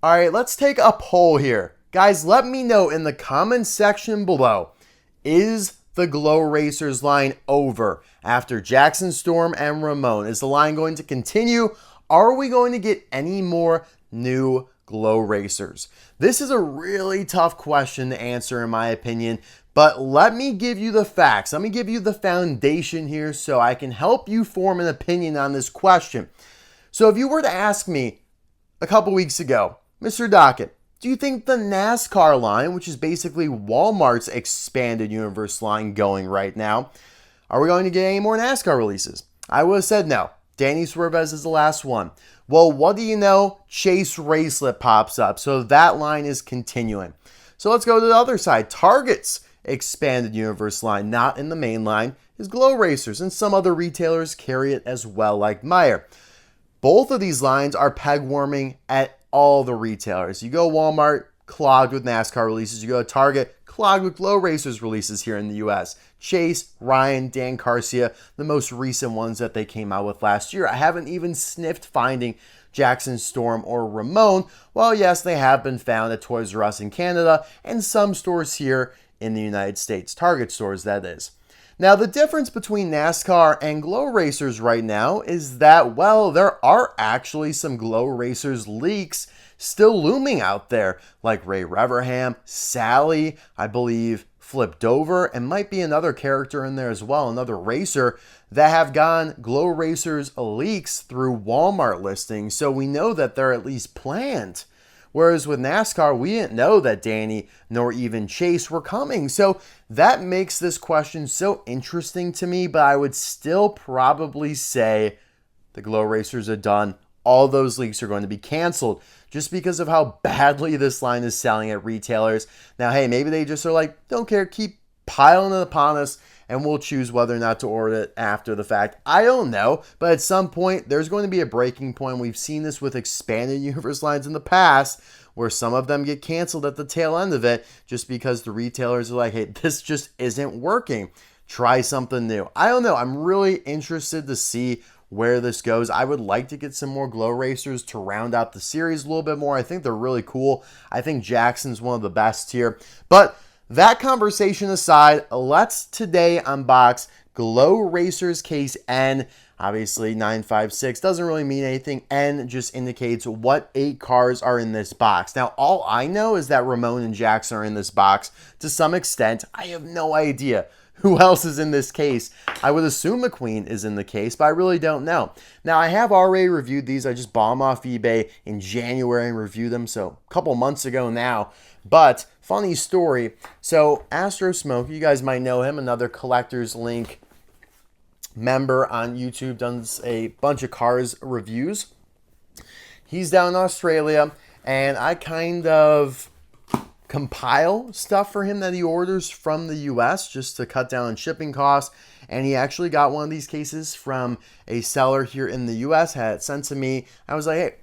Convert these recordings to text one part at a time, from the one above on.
All right, let's take a poll here. Guys, let me know in the comment section below, is the Glow Racers line over after Jackson, Storm, and Ramone? Is the line going to continue? Are we going to get any more new Glow Racers? This is a really tough question to answer in my opinion, but let me give you the facts. Let me give you the foundation here so I can help you form an opinion on this question. So if you were to ask me a couple weeks ago, Mr. Docketer, do you think the NASCAR line, which is basically Walmart's expanded universe line going right now, are we going to get any more NASCAR releases? I would have said no. Danny Swervez is the last one. Well, what do you know? Chase Racelott pops up. So that line is continuing. So let's go to the other side. Target's expanded universe line, not in the main line, is Glow Racers, and some other retailers carry it as well, like Meyer. Both of these lines are peg warming at all the retailers. You go Walmart, clogged with NASCAR releases. You go to Target, clogged with Glow Racers releases here in the US. Chase, Ryan, Dan Garcia, the most recent ones that they came out with last year. I haven't even sniffed finding Jackson, Storm, or Ramone. Well, yes, they have been found at Toys R Us in Canada and some stores here in the United States. Target stores, that is. Now, the difference between NASCAR and Glow Racers right now is that, well, there are actually some Glow Racers leaks still looming out there, like Ray Reverham, Sally, I believe, Flipped Over, and might be another character in there as well, another racer, that have gone Glow Racers leaks through Walmart listings, so we know that they're at least planned. Whereas with NASCAR, we didn't know that Danny nor even Chase were coming. So that makes this question so interesting to me, but I would still probably say the Glow Racers are done. All those leaks are going to be canceled just because of how badly this line is selling at retailers. Now, hey, maybe they just are like, don't care, keep piling it upon us, and we'll choose whether or not to order it after the fact. I don't know, but at some point, there's going to be a breaking point. We've seen this with expanded universe lines in the past, where some of them get canceled at the tail end of it just because the retailers are like, hey, this just isn't working. Try something new. I don't know. I'm really interested to see where this goes. I would like to get some more Glow Racers to round out the series a little bit more. I think they're really cool. I think Jackson's one of the best here. But that conversation aside, let's today unbox Glow Racers Case N. Obviously, 956 doesn't really mean anything. N just indicates what 8 cars are in this box. Now, all I know is that Ramone and Jackson are in this box to some extent. I have no idea who else is in this case. I would assume McQueen is in the case, but I really don't know. Now, I have already reviewed these. I just bought them off eBay in January and reviewed them, so a couple months ago now. But funny story. So Astro Smoke, you guys might know him, another Collector's Link member on YouTube, does a bunch of cars reviews. He's down in Australia, and I kind of compile stuff for him that he orders from the US just to cut down on shipping costs. And he actually got one of these cases from a seller here in the US, had it sent to me. I was like, hey,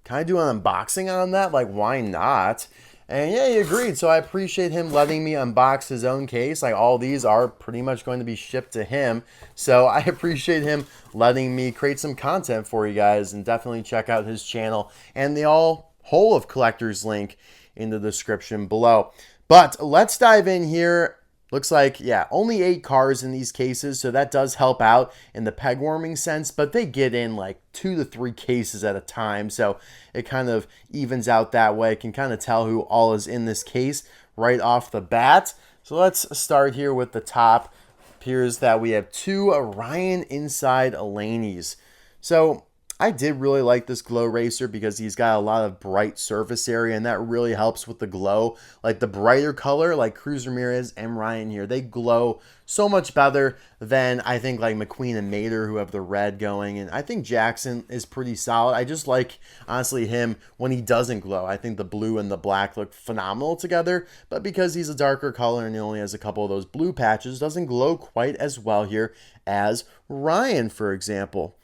can I do an unboxing on that? Like, why not? And yeah, he agreed. So I appreciate him letting me unbox his own case. Like, all these are pretty much going to be shipped to him. So I appreciate him letting me create some content for you guys, and definitely check out his channel and the whole of Collector's Link in the description below. But let's dive in here. Looks like, yeah, only 8 cars in these cases, so that does help out in the peg warming sense, but they get in like 2 to 3 cases at a time, so it kind of evens out that way. Can kind of tell who all is in this case right off the bat. So let's start here with the top. Appears that we have 2 Ryan inside Laneys. So I did really like this Glow Racer because he's got a lot of bright surface area, and that really helps with the glow. Like the brighter color, like Cruz Ramirez and Ryan here, they glow so much better than I think like McQueen and Mater, who have the red going. And I think Jackson is pretty solid. I just like, honestly, him when he doesn't glow. I think the blue and the black look phenomenal together, but because he's a darker color and he only has a couple of those blue patches, doesn't glow quite as well here as Ryan, for example.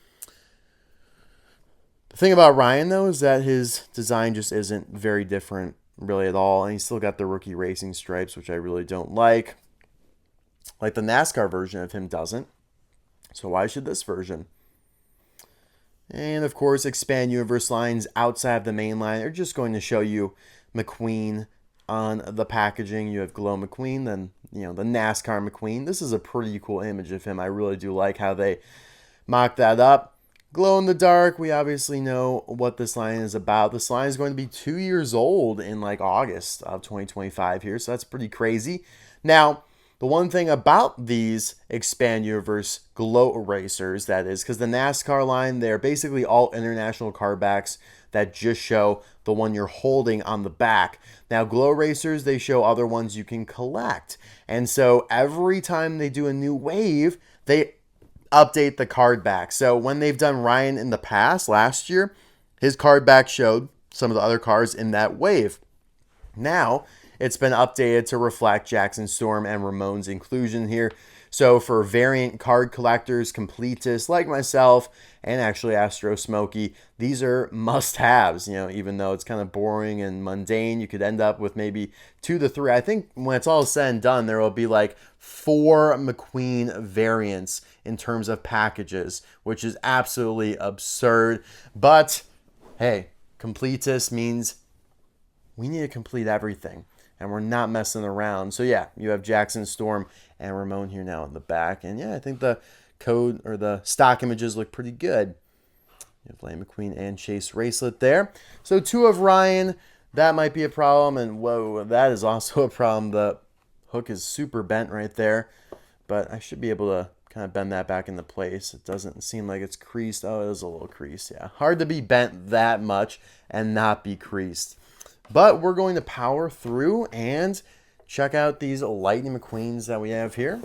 The thing about Ryan, though, is that his design just isn't very different really at all. And he's still got the rookie racing stripes, which I really don't like. Like the NASCAR version of him doesn't. So why should this version? And of course, expand universe lines outside of the main line are just going to show you McQueen on the packaging. You have Glow McQueen, then the NASCAR McQueen. This is a pretty cool image of him. I really do like how they mock that up. Glow in the dark, we obviously know what this line is about. This line is going to be 2 years old in like August of 2025 here, so that's pretty crazy. Now, the one thing about these Expand Universe Glow Erasers, that is, because the NASCAR line, they're basically all international card backs that just show the one you're holding on the back. Now, Glow Erasers, they show other ones you can collect. And so every time they do a new wave, they update the card back. So when they've done Ryan in the past, last year, his card back showed some of the other cards in that wave. Now, it's been updated to reflect Jackson, Storm, and Ramone's inclusion here. So for variant card collectors, completists like myself, and actually Astro Smokey, these are must-haves. Even though it's kind of boring and mundane, you could end up with maybe 2 to 3. I think when it's all said and done, there will be like 4 McQueen variants in terms of packages, which is absolutely absurd. But hey, completist means we need to complete everything, and we're not messing around. So yeah, you have Jackson, Storm, and Ramone here now in the back. And yeah, I think the code or the stock images look pretty good. You have Laney McQueen and Chase Racelott there. So 2 of Ryan, that might be a problem. And whoa, that is also a problem. The hook is super bent right there, but I should be able to kind of bend that back into place. It doesn't seem like it's creased. Oh, it is a little creased. Yeah, hard to be bent that much and not be creased. But we're going to power through and check out these Lightning McQueens that we have here.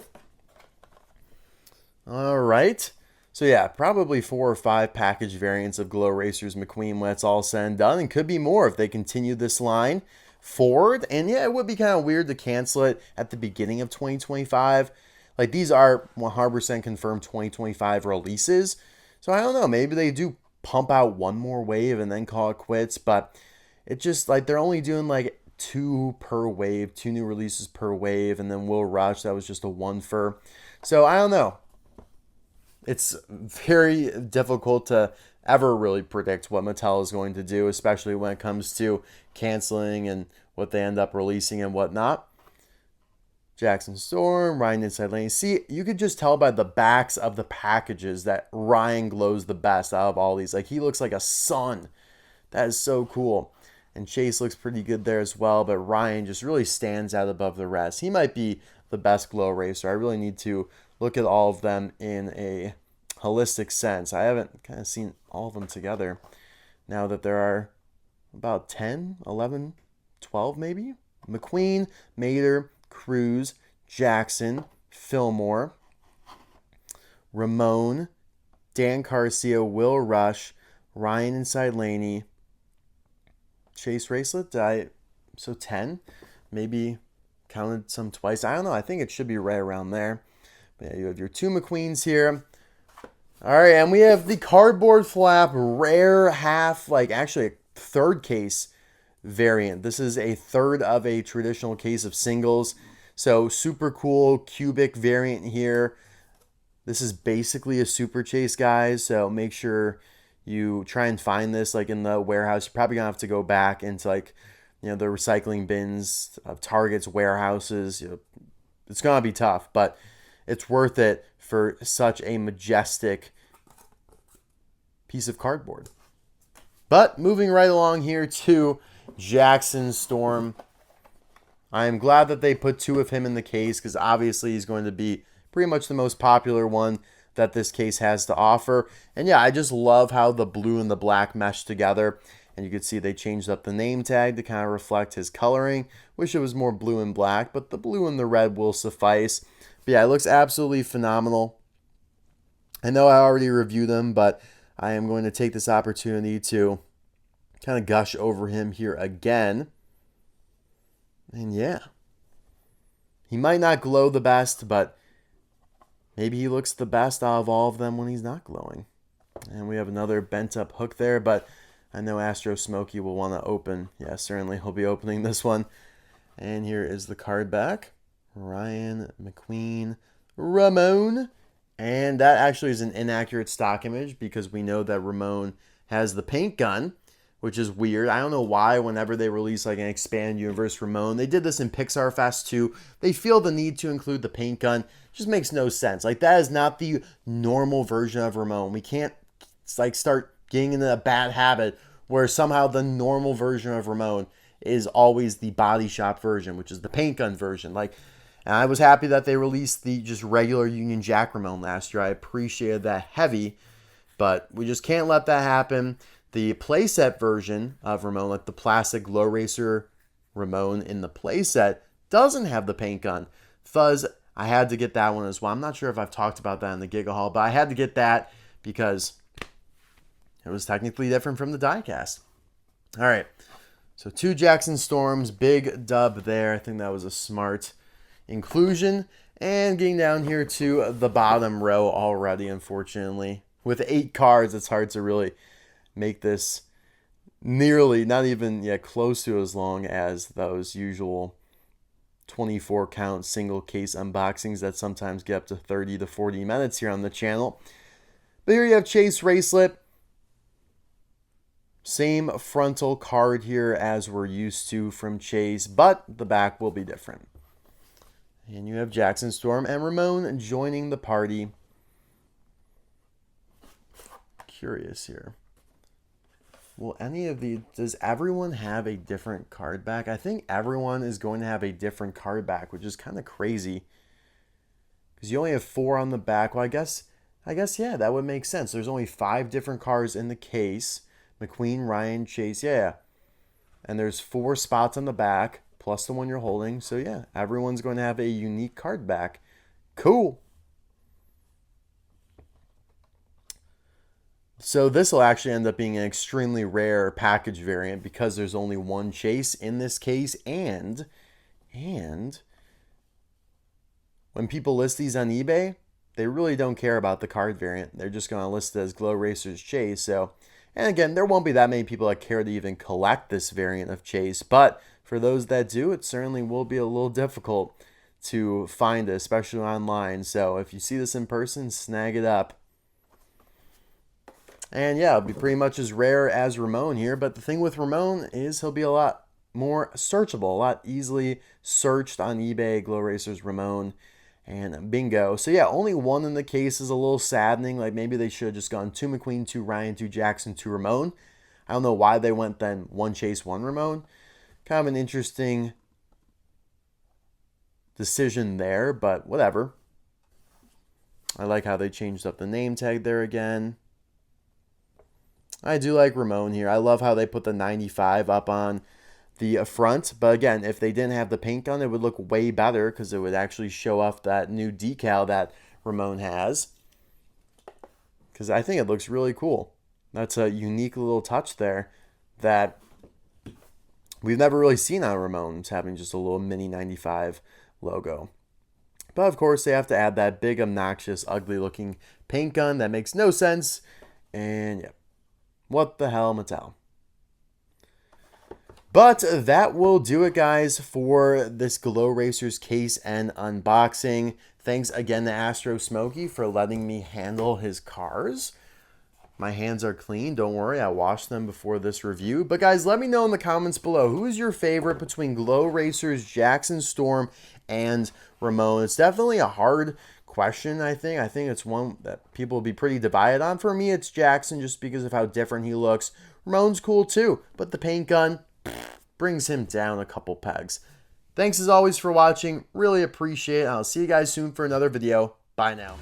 All right. So yeah, probably 4 or 5 package variants of Glow Racers McQueen when it's all said and done. And could be more if they continue this line forward. And yeah, it would be kind of weird to cancel it at the beginning of 2025. Like, these are 100% confirmed 2025 releases. So I don't know. Maybe they do pump out one more wave and then call it quits. But it just, like, they're only doing like 2 per wave, 2 new releases per wave. And then Will Rush, that was just a 1 for. So I don't know. It's very difficult to ever really predict what Mattel is going to do, especially when it comes to canceling and what they end up releasing and whatnot. Jackson Storm, Ryan inside Laney. See, you could just tell by the backs of the packages that Ryan glows the best out of all these. Like, he looks like a sun. That is so cool. And Chase looks pretty good there as well, but Ryan just really stands out above the rest. He might be the best glow racer. I really need to look at all of them in a holistic sense. I haven't kind of seen all of them together now that there are about 10, 11, 12 maybe. McQueen, Mater, Cruz, Jackson, Fillmore, Ramone, Dan Garcia, Will Rush, Ryan inside Laney, Chase Racelott. So 10, maybe counted some twice. I don't know. I think it should be right around there. But yeah, you have your 2 McQueens here. All right, and we have the cardboard flap rare half, like actually a 3rd case variant. This is a 3rd of a traditional case of singles. So super cool cubic variant here. This is basically a super chase, guys. So make sure you try and find this like in the warehouse. You're probably gonna have to go back into like the recycling bins of Target's warehouses. It's gonna be tough, but it's worth it for such a majestic piece of cardboard. But moving right along here to Jackson Storm. I am glad that they put 2 of him in the case because obviously he's going to be pretty much the most popular one that this case has to offer. And yeah, I just love how the blue and the black mesh together. And you can see they changed up the name tag to kind of reflect his coloring. Wish it was more blue and black, but the blue and the red will suffice. But yeah, it looks absolutely phenomenal. I know I already reviewed them, but I am going to take this opportunity to kind of gush over him here again. And yeah, he might not glow the best, but maybe he looks the best out of all of them when he's not glowing. And we have another bent up hook there, but I know Astro Smokey will want to open. Yeah, certainly he'll be opening this one. And here is the card back. Ryan, McQueen, Ramone, And that actually is an inaccurate stock image because we know that Ramone has the paint gun, which is weird. I don't know why whenever they release like an expanded universe Ramone, they did this in Pixar Fest 2, they feel the need to include the paint gun. It just makes no sense. Like, that is not the normal version of Ramone. We can't like start getting into a bad habit where somehow the normal version of Ramone is always the body shop version, which is the paint gun version. Like, and I was happy that they released the just regular Union Jack Ramone last year. I appreciated that heavy, but we just can't let that happen. The playset version of Ramone, like the plastic Glow Racer Ramone in the playset, doesn't have the paint gun. Thus, I had to get that one as well. I'm not sure if I've talked about that in the Giga Haul, but I had to get that because it was technically different from the diecast. All right, so 2 Jackson Storms, big dub there. I think that was a smart inclusion. And getting down here to the bottom row already, unfortunately. With 8 cards, it's hard to really make this nearly, not even close to as long as those usual 24 count single case unboxings that sometimes get up to 30 to 40 minutes here on the channel. But here you have Chase Racelott. Same frontal card here as we're used to from Chase, but the back will be different. And you have Jackson, Storm, and Ramone joining the party. Curious here. Will any of the... Does everyone have a different card back? I think everyone is going to have a different card back, which is kind of crazy. Because you only have 4 on the back. Well, I guess, yeah, that would make sense. There's only 5 different cards in the case. McQueen, Ryan, Chase, yeah. And there's 4 spots on the back, plus the one you're holding. So, yeah, everyone's going to have a unique card back. Cool. So this will actually end up being an extremely rare package variant because there's only 1 Chase in this case. And when people list these on eBay, they really don't care about the card variant. They're just going to list it as Glow Racer's Chase. So, and again, there won't be that many people that care to even collect this variant of Chase. But for those that do, it certainly will be a little difficult to find it, especially online. So if you see this in person, snag it up. And yeah, it'll be pretty much as rare as Ramone here. But the thing with Ramone is he'll be a lot more searchable, a lot easily searched on eBay, Glow Racers Ramone, and bingo. So yeah, only 1 in the case is a little saddening. Like maybe they should have just gone 2 McQueen, 2 Ryan, 2 Jackson, 2 Ramone. I don't know why they went then 1 Chase, 1 Ramone. Kind of an interesting decision there, but whatever. I like how they changed up the name tag there again. I do like Ramone here. I love how they put the 95 up on the front. But again, if they didn't have the paint gun, it would look way better because it would actually show off that new decal that Ramone has. Because I think it looks really cool. That's a unique little touch there that we've never really seen on Ramone's, having just a little mini 95 logo. But of course, they have to add that big, obnoxious, ugly-looking paint gun. That makes no sense. And yeah. What the hell, Mattel? But that will do it, guys, for this Glow Racers case and unboxing. Thanks again to Astro Smokey for letting me handle his cars. My hands are clean. Don't worry, I washed them before this review. But guys, let me know in the comments below, who is your favorite between Glow Racers, Jackson, Storm, and Ramone? It's definitely a hard question, I think. I think it's one that people will be pretty divided on. For me, it's Jackson just because of how different he looks. Ramone's cool too, but the paint gun brings him down a couple pegs. Thanks as always for watching. Really appreciate it. I'll see you guys soon for another video. Bye now.